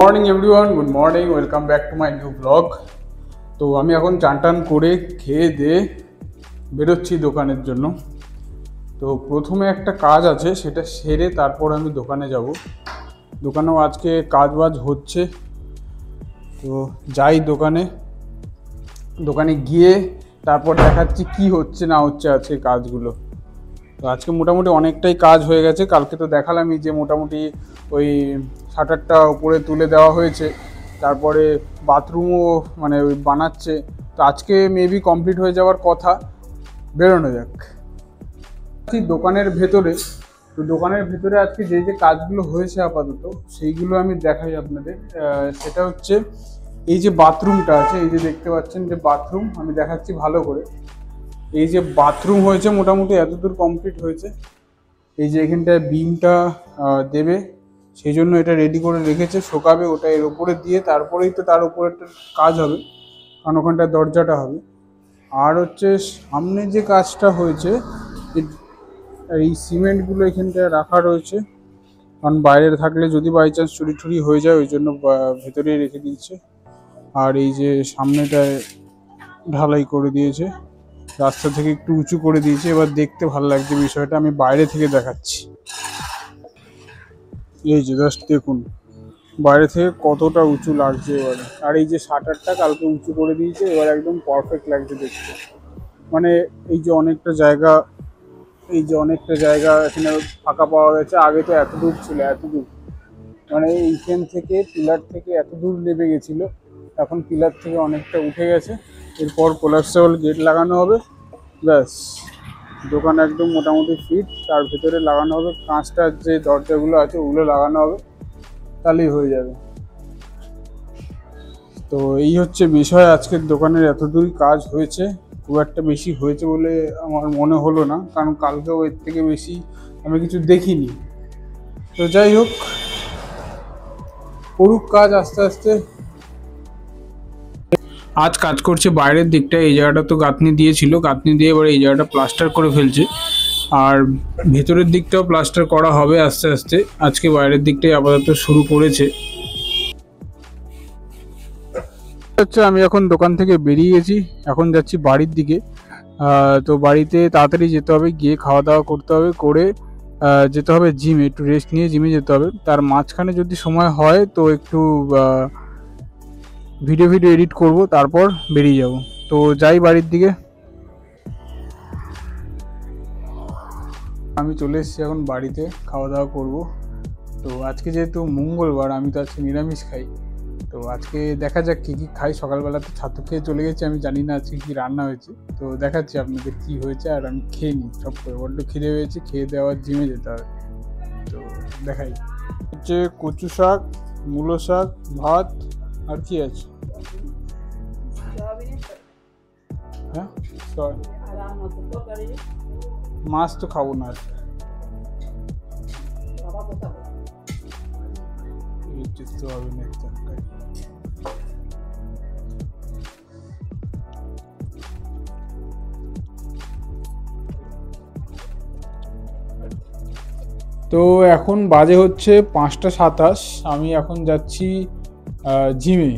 Morning everyone, good morning, welcome back to my new blog. তো আমি এখন চান টান করে খেয়ে দিয়ে বেরোচ্ছি দোকানের জন্য। তো প্রথমে একটা কাজ আছে, সেটা সেরে তারপর আমি দোকানে যাব। দোকানেও আজকে কাজ বাজ হচ্ছে, তো যাই দোকানে গিয়ে তারপর দেখাচ্ছি কি হচ্ছে না হচ্ছে আজকে কাজগুলো। তো আজকে মোটামুটি অনেকটাই কাজ হয়ে গেছে। কালকে তো দেখালামই যে মোটামুটি ওই শাটারটা উপরে তুলে দেওয়া হয়েছে, তারপরে বাথরুমও মানে ওই বানাচ্ছে। তো আজকে মেবি কমপ্লিট হয়ে যাওয়ার কথা। বেরোনো যাক দোকানের ভেতরে। তো দোকানের ভেতরে আজকে যে যে কাজগুলো হয়েছে আপাতত সেইগুলো আমি দেখাই আপনাদের। সেটা হচ্ছে এই যে বাথরুমটা আছে, এই যে দেখতে পাচ্ছেন যে বাথরুম, আমি দেখাচ্ছি ভালো করে। এই যে বাথরুম হয়েছে মোটামুটি এতদূর কমপ্লিট হয়েছে। এই যে এখানটায় বিমটা দেবে, সেই জন্য এটা রেডি করে রেখেছে, শোকাবে, ওটা এর ওপরে দিয়ে তারপরেই তো তার উপরে একটা কাজ হবে, কারণ ওখানটায় দরজাটা হবে। আর হচ্ছে সামনে যে কাজটা হয়েছে, এই সিমেন্টগুলো এখানটায় রাখা রয়েছে, কারণ বাইরে থাকলে যদি বাই চান্স চুরি টুরি হয়ে যায়, ওই জন্য ভেতরেই রেখে দিয়েছে। আর এই যে সামনেটায় ঢালাই করে দিয়েছে, রাস্তা থেকে একটু উঁচু করে দিয়েছে। এবার দেখতে ভালো লাগছে বিষয়টা, আমি বাইরে থেকে দেখাচ্ছি। এই যে জাস্ট দেখুন বাইরে থেকে কতটা উঁচু লাগছে এবারে। আর এই যে শাটারটা কালকে উঁচু করে দিয়েছে, এবার একদম পারফেক্ট লাগছে দেখতে। মানে এই যে অনেকটা জায়গা এখানে ফাঁকা পাওয়া গেছে। আগে তো এত দূর ছিল, এত দূর, মানে এইখান থেকে পিলার থেকে এত দূর নেমে গেছিলো, এখন পিলার থেকে অনেকটা উঠে গেছে। এরপর কোলাপসেবল গেট লাগানো হবে, ব্যাস দোকান একদম মোটামুটি ফিট। তার ভিতরে লাগানো হবে কাঁচটার যে দরজাগুলো আছে, ওগুলো লাগানো হবে, তাহলেই হয়ে যাবে। তো এই হচ্ছে বিষয়, আজকের দোকানের এতদূরই কাজ হয়েছে। খুব একটা বেশি হয়েছে বলে আমার মনে হলো না, কারণ কালকেও এর থেকে বেশি আমি কিছু দেখিনি। তো যাই হোক, করুক কাজ আস্তে আস্তে। আজ কাজ করছে বাইরের দিকটা, এই জায়গাটা তো গাঁথনি দিয়েছিল, গাঁথনি দিয়ে এবার এই জায়গাটা প্লাস্টার করে ফেলছে। আর ভেতরের দিকটাও প্লাস্টার করা হবে আস্তে আস্তে। আজকে বাইরের দিকটাই আপাতত শুরু করেছে। হচ্ছে আমি এখন দোকান থেকে বেরিয়ে গেছি, এখন যাচ্ছি বাড়ির দিকে। তো বাড়িতে তাড়াতাড়ি যেতে হবে, গিয়ে খাওয়া দাওয়া করতে হবে, করে যেতে হবে জিমে, একটু রেস্ট নিয়ে জিমে যেতে হবে। তার মাঝখানে যদি সময় হয় তো একটু ভিডিও এডিট করব, তারপর বেরিয়ে যাব। তো যাই বাড়ির দিকে। আমি চলে এসেছি এখন বাড়িতে, খাওয়া দাওয়া করব। তো আজকে যেহেতু মঙ্গলবার, আমি তো আজকে নিরামিষ খাই। তো আজকে দেখা যাক কী কী খাই। সকালবেলা তো ছাতু খেয়ে চলে গেছি, আমি জানি না আজকে কী রান্না হয়েছে। তো দেখাচ্ছি আপনাদের কী হয়েছে, আর আমি খেয়ে নিই সব করে, বড্ড খিদে হয়েছে, খেয়ে দেওয়ার জিমে যেতে হবে। তো দেখাই হচ্ছে কচু শাক, মূলো শাক, ভাত, আর কি আছে, হ্যাঁ মাছ তো খাবো না। সোয়াবিনের তরকারি। তো এখন বাজে হচ্ছে 5টা 27। আমি এখন যাচ্ছি জিমে।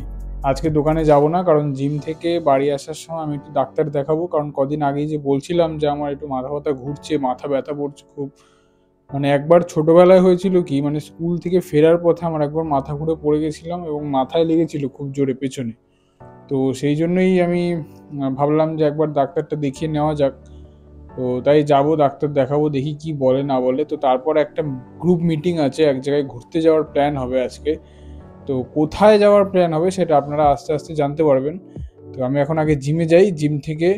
আজকে দোকানে যাব না, কারণ জিম থেকে বাড়ি আসার সময় আমি একটু ডাক্তার দেখাবো। কারণ কদিন আগেই যে বলছিলাম যে আমার একটু মাথা ব্যথা ঘুরছে, মাথা ব্যথা পড়ছে খুব। মানে একবার ছোটোবেলায় হয়েছিল কি, মানে স্কুল থেকে ফেরার পথে আমার একবার মাথা ঘুরে পড়ে গেছিলাম, এবং মাথায় লেগেছিল খুব জোরে পেছনে। তো সেই জন্যই আমি ভাবলাম যে একবার ডাক্তারটা দেখিয়ে নেওয়া যাক। তো তাই যাব, ডাক্তার দেখাবো, দেখি কি বলে না বলে। তো তারপর একটা গ্রুপ মিটিং আছে, এক জায়গায় ঘুরতে যাওয়ার প্ল্যান হবে আজকে। তো কোথায় যাওয়ার প্ল্যান হবে সেটা আপনারা আস্তে আস্তে জানতে পারবেন। তো আমি এখন আগে জিমে যাই, জিম থেকে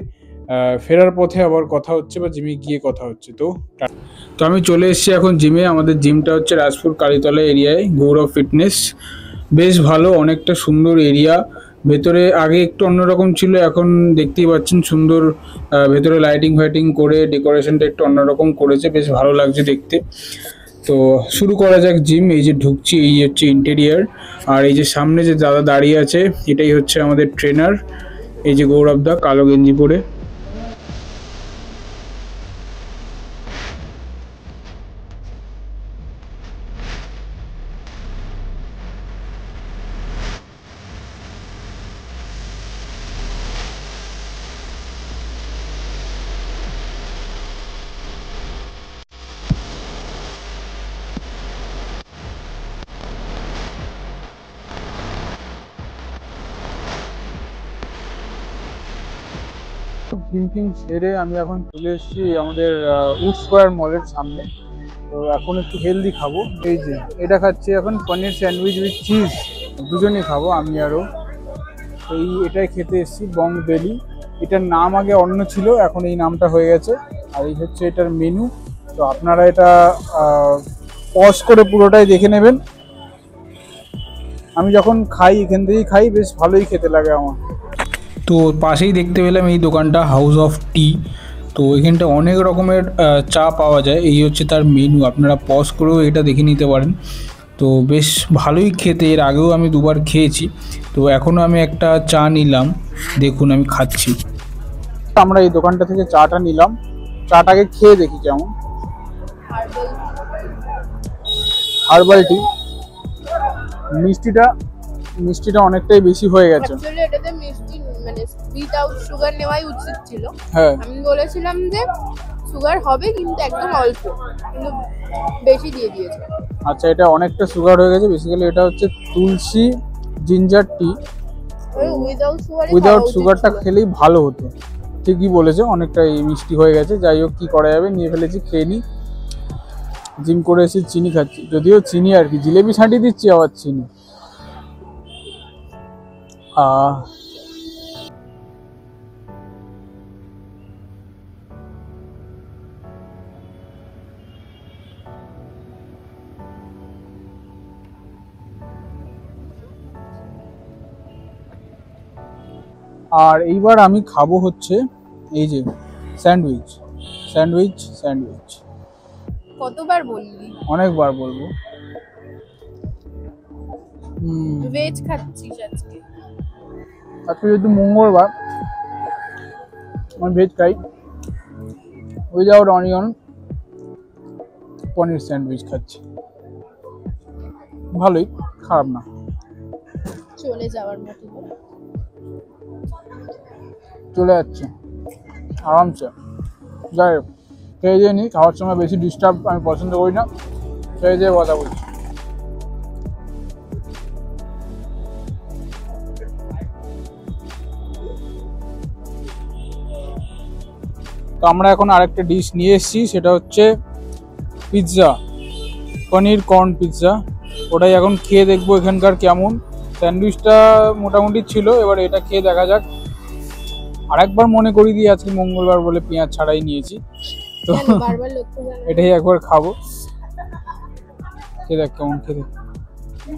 ফেরার পথে আবার কথা হচ্ছে, বা জিমে গিয়ে কথা হচ্ছে। তো আমি চলে এসেছি এখন জিমে। আমাদের জিমটা হচ্ছে রাজপুর কালীতলা এরিয়ায়, গৌরব ফিটনেস। বেশ ভালো, অনেকটা সুন্দর এরিয়া। ভেতরে আগে একটু অন্যরকম ছিল, এখন দেখতেই পাচ্ছেন সুন্দর ভেতরে লাইটিং ফাইটিং করে ডেকোরেশনটা একটু অন্যরকম করেছে, বেশ ভালো লাগছে দেখতে। তো শুরু করা যাক জিম। এই যে ঢুকছি, এই হচ্ছে ইন্টেরিয়ার। আর এই যে সামনে যে দাদা দাঁড়িয়ে আছে, এটাই হচ্ছে আমাদের ট্রেনার, এই যে গৌরব দা, কালো গেঞ্জি পরে। জিম সেরে আমি এখন চলে এসেছি আমাদের উড স্কোয়ার মলের সামনে। তো এখন একটু হেলদি খাবো। এই যে এটা খাচ্ছি এখন, পনির স্যান্ডউইচ উইথ চিজ, দুজনেই খাবো আমি আরও। এটাই খেতে এসেছি, বং বেলি। এটার নাম আগে অন্য ছিল, এখন এই নামটা হয়ে গেছে। আর এই হচ্ছে এটার মেনু। তো আপনারা এটা পজ করে পুরোটাই দেখে নেবেন। আমি যখন খাই এখান থেকেই খাই, বেশ ভালোই খেতে লাগে আমার। তো পাশেই দেখতে পেলাম এই দোকানটা হাউস অফ টি। তো এখানটা অনেক রকমের চা পাওয়া যায়। এই হচ্ছে তার মেনু, আপনারা পজ করেও এটা দেখে নিতে পারেন। তো বেশ ভালোই খেতে, এর আগেও আমি দুবার খেয়েছি। তো এখনও আমি একটা চা নিলাম, দেখুন আমি খাচ্ছি। আমরা এই দোকানটা থেকে চাটা নিলাম, চাটাকে খেয়ে দেখি কেমন। হার্বাল টি, মিষ্টিটা অনেকটাই বেশি হয়ে গেছে। অ্যাকচুয়ালি এটাতে মিষ্টি মানে উইদাউট সুগার নেওয়াই উচিত ছিল। হ্যাঁ, আমি বলেছিলাম যে সুগার হবে কিন্তু একদম অল্প, কিন্তু বেশি দিয়ে দিয়েছে। আচ্ছা, এটা অনেকটা সুগার হয়ে গেছে। বেসিক্যালি এটা হচ্ছে তুলসী জিঞ্জার টি। উইদাউট সুগারটা খেলেই ভালো হতো। ঠিকই বলেছে, অনেকটা মিষ্টি হয়ে গেছে। যাই হোক, কি করা যাবে, নিয়ে ফেলেছি, খেয়ে নিই। জিম করে এসে চিনি খাচ্ছি, যদিও চিনি আর কি, জিলেবি ছাঁটিয়ে দিচ্ছি আবার চিনি। আর এইবার আমি খাবো হচ্ছে এই যে স্যান্ডউইচ। কতবার বললি? অনেকবার বলবো। ভেজ খাচ্ছিস আজকে? আজকে যেহেতু মঙ্গলবার, আমি ভেজ খাই। উইদাউট অনিয়ন পনির স্যান্ডউইচ খাচ্ছি, ভালোই, খারাপ না। চলে যাওয়ার মতো চলে যাচ্ছে আরামসে। যাই হোক, খেয়ে দিয়ে নিই। খাওয়ার সময় বেশি ডিস্টার্ব আমি পছন্দ করি না, খেয়ে দিয়ে কথা বলছি। তো আমরা এখন আরেকটা ডিশ নিয়ে এসেছি, সেটা হচ্ছে পিৎজা, পনির কর্ন পিৎজা। ওটাই এখন খেয়ে দেখবো এখানকার কেমন। স্যান্ডউইচটা মোটামুটি ছিল, এবার এটা খেয়ে দেখা যাক। আরেকবার মনে করি দিই আজকে মঙ্গলবার বলে পেঁয়াজ ছাড়াই নিয়েছি, তো এটাই একবার খাবো। খেয়ে দেখ কেমন, খেতে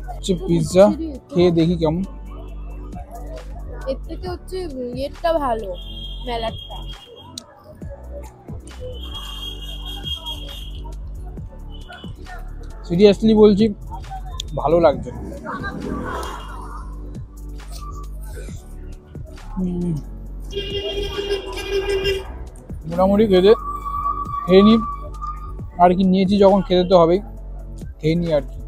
হচ্ছে পিৎজা, খেয়ে দেখি কেমন। এর থেকে হচ্ছে ইয়েরটা ভালো, মেলারটা। সিরিয়াসলি বলছি, ভালো লাগছে। মোটামুটি খেয়ে নি আর কি, নিয়েছি যখন খেতে তো হবেই, খেয়ে নি আর কি।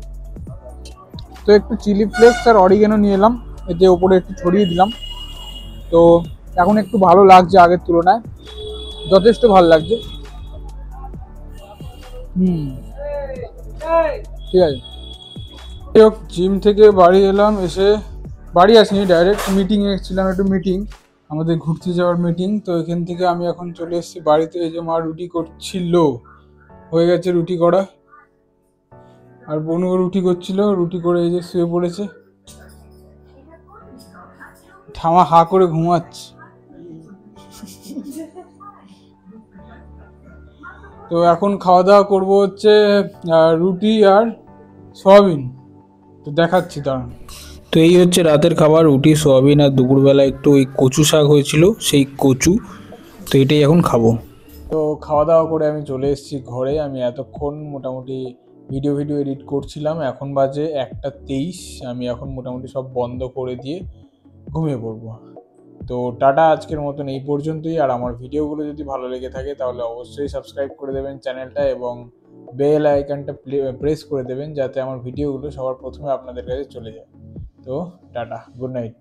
তো একটু চিলি ফ্লেক্স আর অরিগেনো নিয়ে এলাম, এতে ওপরে একটু ছড়িয়ে দিলাম। তো এখন একটু ভালো লাগছে আগের তুলনায়, যথেষ্ট ভালো লাগছে। ঠিক আছে। জিম থেকে বাড়ি এলাম, এসে বাড়ি আসিনি, ডাইরেক্ট মিটিংয়ে এসেছিলাম, একটু মিটিং, আমাদের ঘুরতে যাওয়ার মিটিং। তো এখান থেকে আমি এখন চলে এসেছি বাড়িতে। এই যে মা রুটি করছিল, হয়ে গেছে রুটি করা। আর বোনও রুটি করছিল, রুটি করে এই যে শুয়ে পড়েছে, ঠামা হা করে ঘুমাচ্ছে। তো এখন খাওয়া দাওয়া করবো হচ্ছে রুটি আর সয়াবিন। তো দেখাচ্ছি দাঁড়ান। তো এই হচ্ছে রাতের খাবার, রুটি সয়াবিন, আর দুপুরবেলা একটু ওই কচু শাক হয়েছিল, সেই কচু। তো এটাই এখন খাবো। তো খাওয়া দাওয়া করে আমি চলে এসেছি ঘরে। আমি এতক্ষণ মোটামুটি ভিডিও এডিট করছিলাম, এখন বাজে 1:23। আমি এখন মোটামুটি সব বন্ধ করে দিয়ে ঘুমিয়ে পড়বো। তো টাটা, আজকের মতন এই পর্যন্তই। আর আমার ভিডিওগুলো যদি ভালো লেগে থাকে তাহলে অবশ্যই সাবস্ক্রাইব করে দেবেন চ্যানেলটা, এবং বেল আইকনটা প্রেস করে দেবেন, যাতে আমার ভিডিওগুলো সবার প্রথমে আপনাদের কাছে চলে যায়। তো টাটা, গুড নাইট।